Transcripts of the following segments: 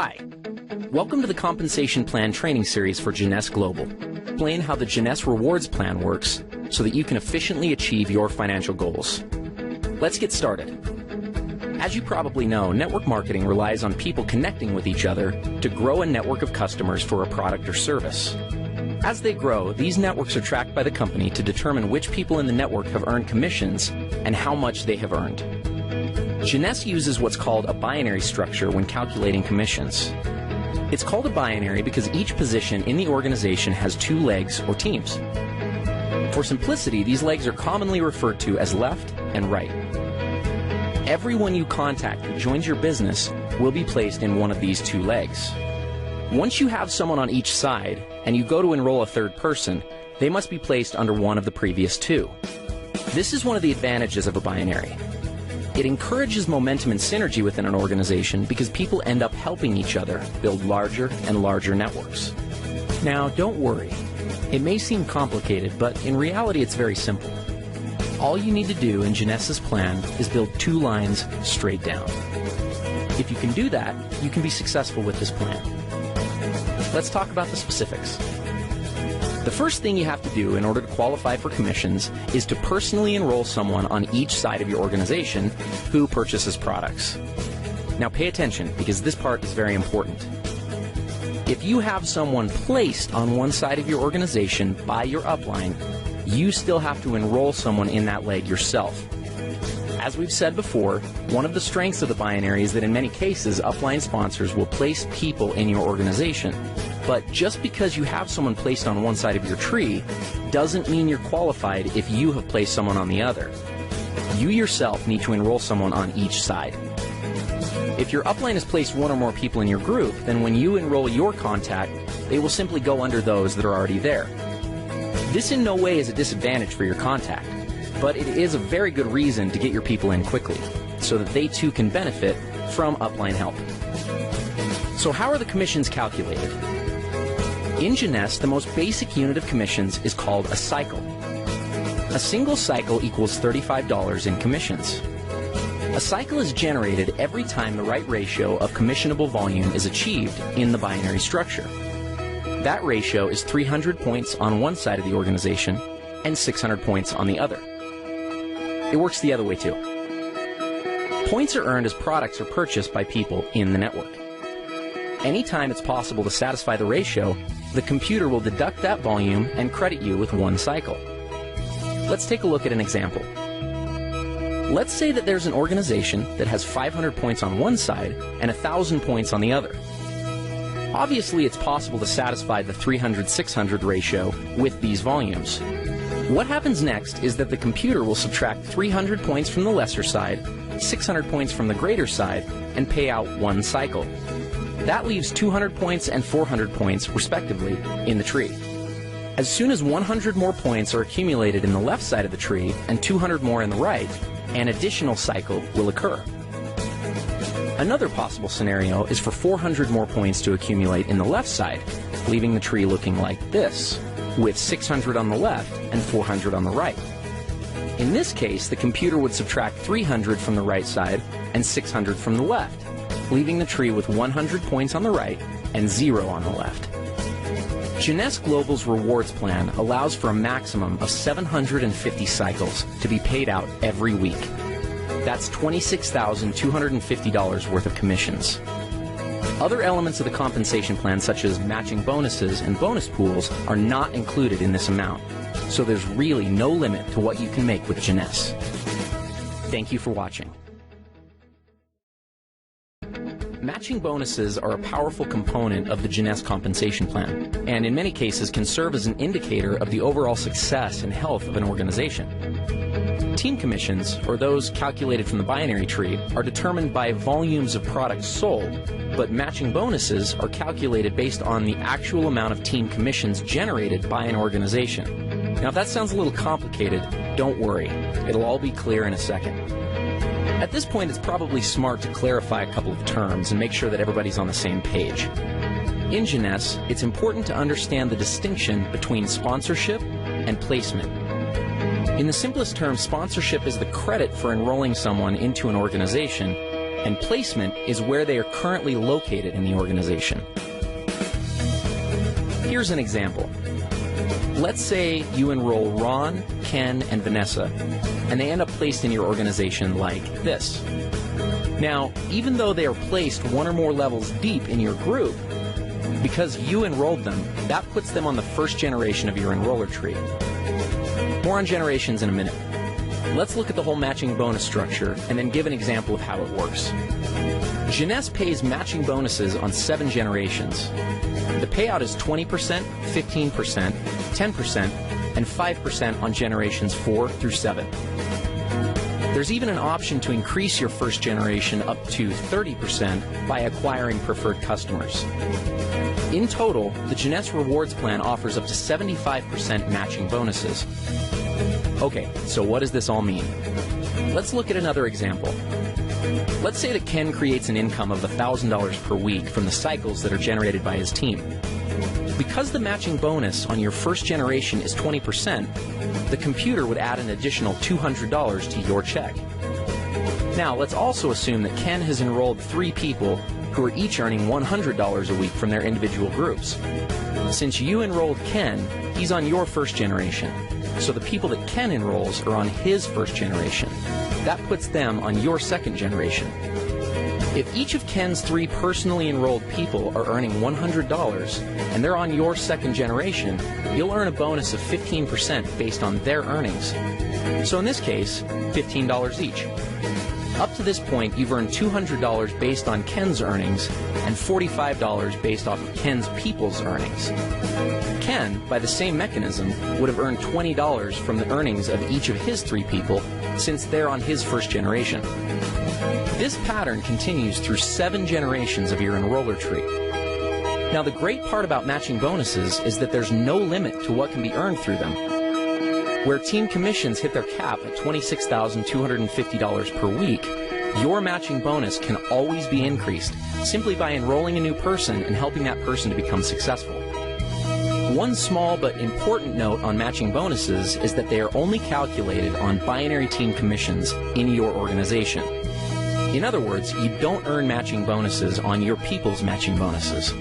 Hi, welcome to the Compensation Plan Training Series for Jeunesse Global. Explain how the Jeunesse Rewards Plan works so that you can efficiently achieve your financial goals. Let's get started. As you probably know, network marketing relies on people connecting with each other to grow a network of customers for a product or service. As they grow, these networks are tracked by the company to determine which people in the network have earned commissions and how much they have earned. Jeunesse uses what's called a binary structure when calculating commissions. It's called a binary because each position in the organization has two legs or teams. For simplicity, these legs are commonly referred to as left and right. Everyone you contact who joins your business will be placed in one of these two legs. Once you have someone on each side and you go to enroll a third person, they must be placed under one of the previous two. This is one of the advantages of a binary. It encourages momentum and synergy within an organization because people end up helping each other build larger and larger networks. Now, don't worry. It may seem complicated, but in reality it's very simple. All you need to do in Jeunesse's plan is build two lines straight down. If you can do that, you can be successful with this plan. Let's talk about the specifics. The first thing you have to do in order to qualify for commissions is to personally enroll someone on each side of your organization who purchases products. Now pay attention because this part is very important. If you have someone placed on one side of your organization by your upline, you still have to enroll someone in that leg yourself. As we've said before, one of the strengths of the binary is that in many cases, upline sponsors will place people in your organization. But just because you have someone placed on one side of your tree doesn't mean you're qualified if you have placed someone on the other. You yourself need to enroll someone on each side. If your upline has placed one or more people in your group, then when you enroll your contact, they will simply go under those that are already there. This in no way is a disadvantage for your contact, but it is a very good reason to get your people in quickly, so that they too can benefit from upline help. So how are the commissions calculated? In Jeunesse, the most basic unit of commissions is called a cycle. A single cycle equals $35 in commissions. A cycle is generated every time the right ratio of commissionable volume is achieved in the binary structure. That ratio is 300 points on one side of the organization and 600 points on the other. It works the other way too. Points are earned as products are purchased by people in the network. Anytime it's possible to satisfy the ratio, the computer will deduct that volume and credit you with one cycle. Let's take a look at an example. Let's say that there's an organization that has 500 points on one side and 1,000 points on the other. Obviously, it's possible to satisfy the 300-600 ratio with these volumes. What happens next is that the computer will subtract 300 points from the lesser side, 600 points from the greater side, and pay out one cycle. That leaves 200 points and 400 points, respectively, in the tree. As soon as 100 more points are accumulated in the left side of the tree and 200 more in the right, an additional cycle will occur. Another possible scenario is for 400 more points to accumulate in the left side, leaving the tree looking like this, with 600 on the left and 400 on the right. In this case, the computer would subtract 300 from the right side and 600 from the left, leaving the tree with 100 points on the right and 0 on the left. Jeunesse Global's rewards plan allows for a maximum of 750 cycles to be paid out every week. That's $26,250 worth of commissions. Other elements of the compensation plan, such as matching bonuses and bonus pools, are not included in this amount, so there's really no limit to what you can make with Jeunesse. Thank you for watching. Matching bonuses are a powerful component of the Jeunesse compensation plan, and in many cases can serve as an indicator of the overall success and health of an organization. Team commissions, or those calculated from the binary tree, are determined by volumes of products sold, but matching bonuses are calculated based on the actual amount of team commissions generated by an organization. Now, if that sounds a little complicated, don't worry. It'll all be clear in a second. At this point, it's probably smart to clarify a couple of terms and make sure that everybody's on the same page. In Jeunesse, it's important to understand the distinction between sponsorship and placement. In the simplest terms, sponsorship is the credit for enrolling someone into an organization, and placement is where they are currently located in the organization. Here's an example. Let's say you enroll Ron, Ken, and Vanessa, and they end up placed in your organization like this. Now, even though they are placed one or more levels deep in your group, because you enrolled them, that puts them on the first generation of your enroller tree. More on generations in a minute. Let's look at the whole matching bonus structure and then give an example of how it works. Jeunesse pays matching bonuses on 7 generations. The payout is 20%, 15%, 10%, and 5% on generations 4 through 7. There's even an option to increase your first generation up to 30% by acquiring preferred customers. In total, the Jeunesse Rewards Plan offers up to 75% matching bonuses. Okay, so what does this all mean? Let's look at another example. Let's say that Ken creates an income of $1,000 per week from the cycles that are generated by his team. Because the matching bonus on your first generation is 20%, the computer would add an additional $200 to your check. Now, let's also assume that Ken has enrolled 3 people who are each earning $100 a week from their individual groups. Since you enrolled Ken, he's on your first generation. So the people that Ken enrolls are on his first generation. That puts them on your second generation. If each of Ken's 3 personally enrolled people are earning $100 and they're on your second generation, you'll earn a bonus of 15% based on their earnings. So in this case, $15 each. Up to this point, you've earned $200 based on Ken's earnings and $45 based off of Ken's people's earnings. Ken, by the same mechanism, would have earned $20 from the earnings of each of his 3 people since they're on his first generation. This pattern continues through 7 generations of your enroller tree. Now, the great part about matching bonuses is that there's no limit to what can be earned through them. Where team commissions hit their cap at $26,250 per week, your matching bonus can always be increased simply by enrolling a new person and helping that person to become successful. One small but important note on matching bonuses is that they are only calculated on binary team commissions in your organization. In other words, you don't earn matching bonuses on your people's matching bonuses,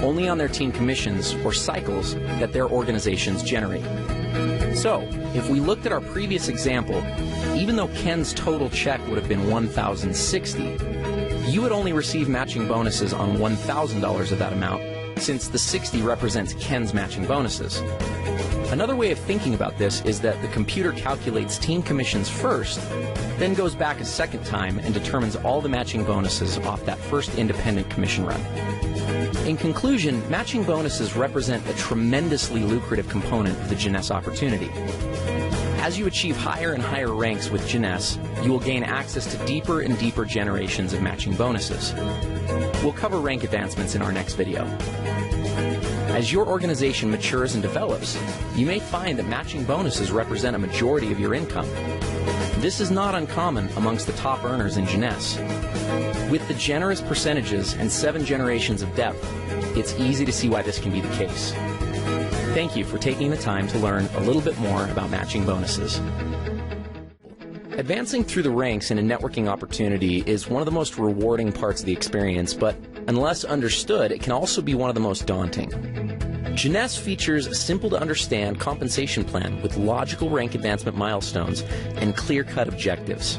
only on their team commissions or cycles that their organizations generate. So, if we looked at our previous example, even though Ken's total check would have been $1,060, you would only receive matching bonuses on $1,000 of that amount, since the 60 represents Ken's matching bonuses. Another way of thinking about this is that the computer calculates team commissions first, then goes back a second time and determines all the matching bonuses off that first independent commission run. In conclusion, matching bonuses represent a tremendously lucrative component of the Jeunesse opportunity. As you achieve higher and higher ranks with Jeunesse, you will gain access to deeper and deeper generations of matching bonuses. We'll cover rank advancements in our next video. As your organization matures and develops, you may find that matching bonuses represent a majority of your income. This is not uncommon amongst the top earners in Jeunesse. With the generous percentages and 7 generations of depth, it's easy to see why this can be the case. Thank you for taking the time to learn a little bit more about matching bonuses. Advancing through the ranks in a networking opportunity is one of the most rewarding parts of the experience, but unless understood, it can also be one of the most daunting. Jeunesse features a simple-to-understand compensation plan with logical rank advancement milestones and clear-cut objectives.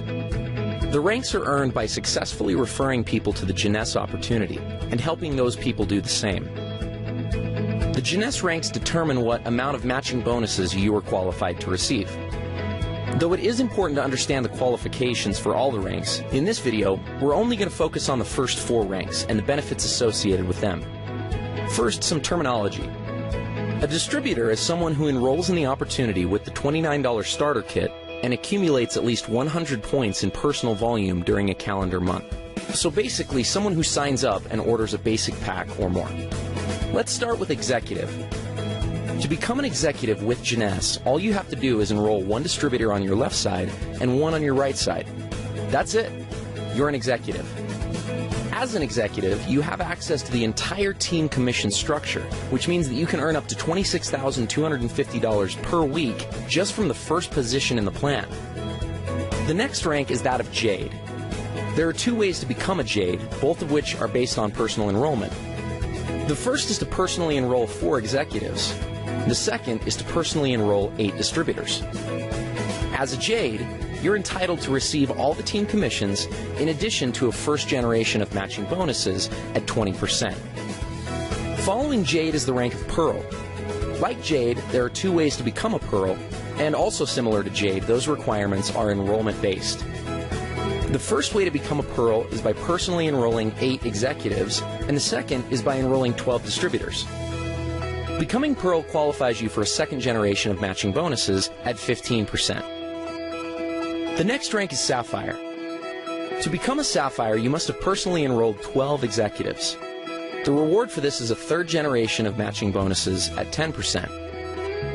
The ranks are earned by successfully referring people to the Jeunesse opportunity and helping those people do the same. The Jeunesse ranks determine what amount of matching bonuses you are qualified to receive. Though it is important to understand the qualifications for all the ranks, in this video, we're only going to focus on the first 4 ranks and the benefits associated with them. First, some terminology. A distributor is someone who enrolls in the opportunity with the $29 starter kit and accumulates at least 100 points in personal volume during a calendar month. So basically, someone who signs up and orders a basic pack or more. Let's start with executive. To become an executive with Jeunesse, all you have to do is enroll 1 distributor on your left side and 1 on your right side. That's it. You're an executive. As an executive, you have access to the entire team commission structure, which means that you can earn up to $26,250 per week just from the first position in the plan. The next rank is that of Jade. There are two ways to become a Jade, both of which are based on personal enrollment. The first is to personally enroll 4 executives. The second is to personally enroll 8 distributors. As a Jade, you're entitled to receive all the team commissions in addition to a first generation of matching bonuses at 20%. Following Jade is the rank of Pearl. Like Jade, there are 2 ways to become a Pearl, and also similar to Jade, those requirements are enrollment-based. The first way to become a Pearl is by personally enrolling 8 executives, and the second is by enrolling 12 distributors. Becoming Pearl qualifies you for a second generation of matching bonuses at 15%. The next rank is Sapphire. To become a Sapphire, you must have personally enrolled 12 executives. The reward for this is a third generation of matching bonuses at 10%.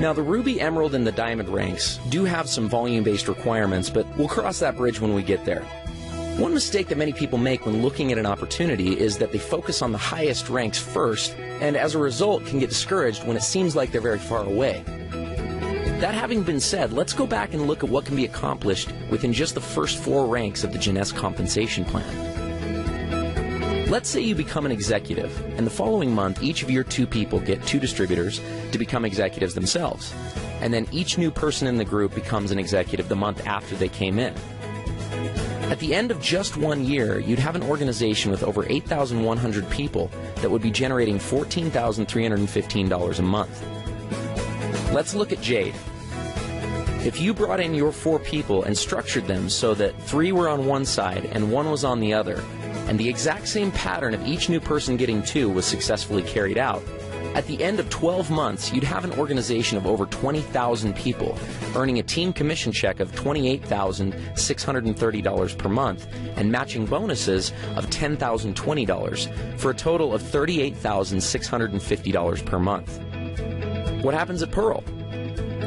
Now, the Ruby, Emerald, and the Diamond ranks do have some volume-based requirements, but we'll cross that bridge when we get there. One mistake that many people make when looking at an opportunity is that they focus on the highest ranks first, and as a result can get discouraged when it seems like they're very far away. That having been said, let's go back and look at what can be accomplished within just the first 4 ranks of the Jeunesse compensation plan. Let's say you become an executive, and the following month each of your 2 people get 2 distributors to become executives themselves, and then each new person in the group becomes an executive the month after they came in. At the end of just 1 year, you'd have an organization with over 8,100 people that would be generating $14,315 a month. Let's look at Jade. If you brought in your 4 people and structured them so that 3 were on one side and 1 was on the other, and the exact same pattern of each new person getting 2 was successfully carried out, at the end of 12 months, you'd have an organization of over 20,000 people, earning a team commission check of $28,630 per month and matching bonuses of $10,020 for a total of $38,650 per month. What happens at Pearl?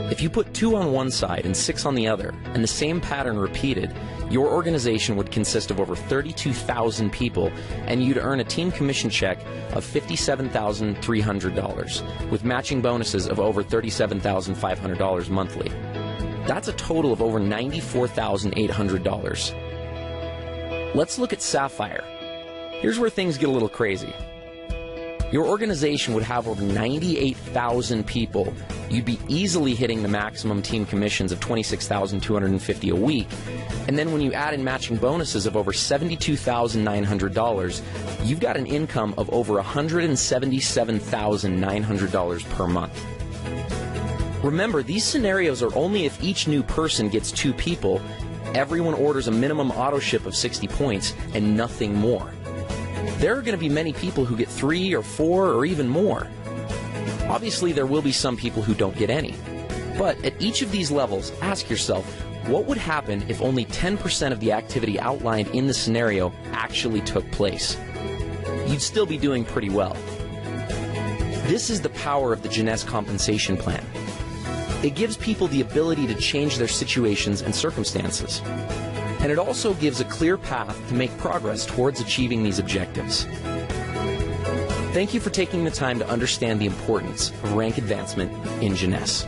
If you put 2 on one side and 6 on the other, and the same pattern repeated, your organization would consist of over 32,000 people, and you'd earn a team commission check of $57,300, with matching bonuses of over $37,500 monthly. That's a total of over $94,800. Let's look at Sapphire. Here's where things get a little crazy. Your organization would have over 98,000 people. You'd be easily hitting the maximum team commissions of $26,250 a week. And then when you add in matching bonuses of over $72,900, you've got an income of over $177,900 per month. Remember, these scenarios are only if each new person gets 2 people, everyone orders a minimum auto ship of 60 points, and nothing more. There are going to be many people who get 3 or 4 or even more. Obviously, there will be some people who don't get any. But at each of these levels, ask yourself, what would happen if only 10% of the activity outlined in the scenario actually took place? You'd still be doing pretty well. This is the power of the Jeunesse compensation plan. It gives people the ability to change their situations and circumstances. And it also gives a clear path to make progress towards achieving these objectives. Thank you for taking the time to understand the importance of rank advancement in Jeunesse.